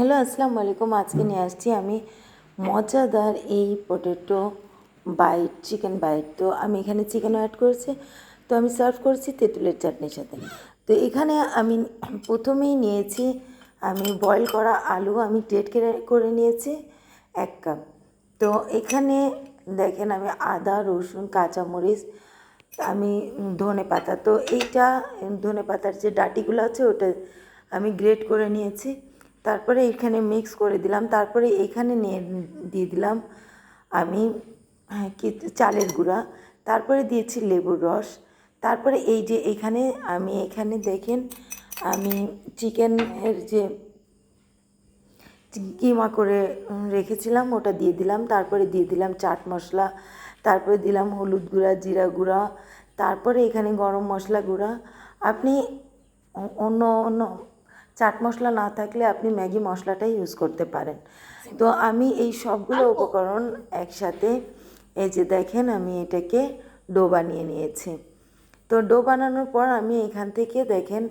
Hello আসসালামু আলাইকুম। আজকে নিয়ে আসছি আমি মজাদার এই পটেটো বাইট, চিকেন বাইট। তো আমি এখানে চিকেনও অ্যাড করেছি। তো আমি সার্ভ করছি তেঁতুলের চাটনির সাথে। তো এখানে আমি প্রথমেই নিয়েছি আমি বয়েল করা আলু, আমি গ্রেট করে নিয়েছি 1 কাপ। তো এখানে দেখেন আমি আদা, রসুন, কাঁচামরিচ, আমি ধনেপাতা, তো এইটা ধনেপাতার যে ডাঁটিগুলো আছে ওটা আমি গ্রেট করে নিয়েছি। তারপরে এখানে মিক্স করে দিলাম। তারপরে এখানে দিয়ে দিলাম আমি কি চালের গুঁড়া। তারপরে দিয়েছি লেবুর রস। তারপরে এই যে এখানে দেখেন আমি চিকেনের যে কিমা করে রেখেছিলাম ওটা দিয়ে দিলাম। তারপরে দিয়ে দিলাম চাট মশলা, তারপরে দিলাম হলুদ গুঁড়া, জিরা গুঁড়া, তারপরে এখানে গরম মশলা গুঁড়া। আপনি অন্য চাট মশলা না থাকলে আপনি ম্যাগি মশলাটাই ইউজ করতে পারেন। তো আমি এই সবগুলো উপকরণ একসাথে এই যে দেখেন আমি এটাকে ডো বানিয়ে নিয়েছি। তো ডো বানানোর পর আমি এখান থেকে দেখেন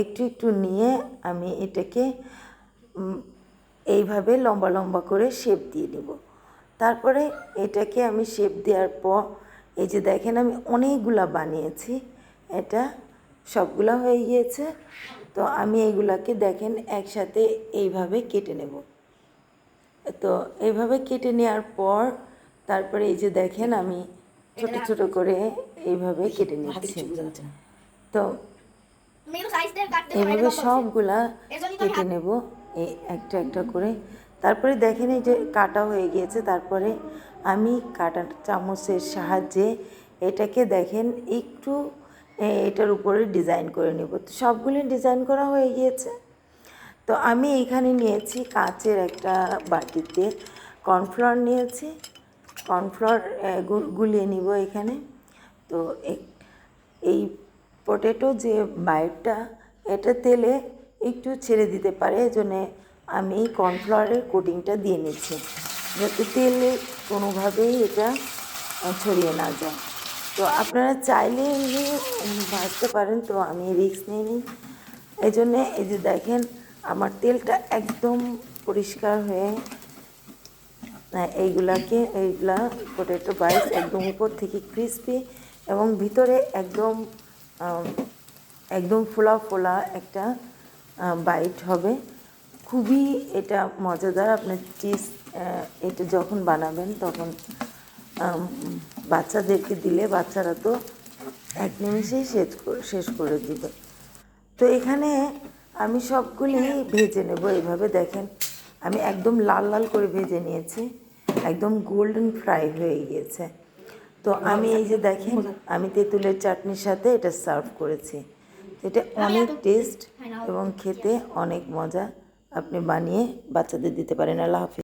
একটু একটু নিয়ে আমি এটাকে এইভাবে লম্বা লম্বা করে শেপ দিয়ে নেব। তারপরে এটাকে আমি শেপ দেওয়ার পর এই যে দেখেন আমি অনেকগুলা বানিয়েছি, এটা সবগুলা হয়ে গিয়েছে। তো আমি এইগুলাকে দেখেন একসাথে এইভাবে কেটে নেব। তো এইভাবে কেটে নেওয়ার পর তারপরে এই যে দেখেন আমি ছোট ছোট করে এইভাবে কেটে নিচ্ছি। তো এইভাবে সবগুলা কেটে নেব এই একটা একটা করে। তারপরে দেখেন এই যে কাটা হয়ে গিয়েছে। তারপরে আমি কাটা চামচের সাহায্যে এটাকে দেখেন একটু এটার উপরে ডিজাইন করে নেব। তো সবগুলি ডিজাইন করা হয়ে গিয়েছে। তো আমি এখানে নিয়েছি কাঁচের একটা বাটিতে কর্নফ্লাওয়ার নিয়েছি। কর্নফ্লাওয়ার গুলিয়ে নিব এখানে। তো এই পটেটো যে বাইটটা এটা তেলে একটু ছেড়ে দিতে পারে, এজন্য আমি কর্নফ্লাওয়ারের কোটিংটা দিয়ে নিচ্ছি যাতে তেলে কোনোভাবেই এটা ছড়িয়ে না যায়। তো আপনারা চাইলে এমনি ভাজতে পারেন, তো আমি রিস্ক নিয়ে নিই। এই জন্যে এই যে দেখেন আমার তেলটা একদম পরিষ্কার হয়ে এইগুলা পটেটো বাইট একদম উপর থেকে ক্রিসপি এবং ভিতরে একদম ফোলা ফোলা একটা বাইট হবে। খুবই এটা মজাদার। আপনার চিজ এটা যখন বানাবেন তখন বাচ্চাদেরকে দিলে বাচ্চারা তো এক নিমিষেই শেষ করে দিবে। তো এখানে আমি সবগুলি ভেজে নেব। এইভাবে দেখেন আমি একদম লাল লাল করে ভেজে নিয়েছি, একদম গোল্ডেন ফ্রাই হয়ে গিয়েছে। তো আমি এই যে দেখেন আমি তেঁতুলের চাটনির সাথে এটা সার্ভ করেছি। এটা অনেক টেস্ট এবং খেতে অনেক মজা। আপনি বানিয়ে বাচ্চাদের দিতে পারেন। আল্লাহ হাফেজ।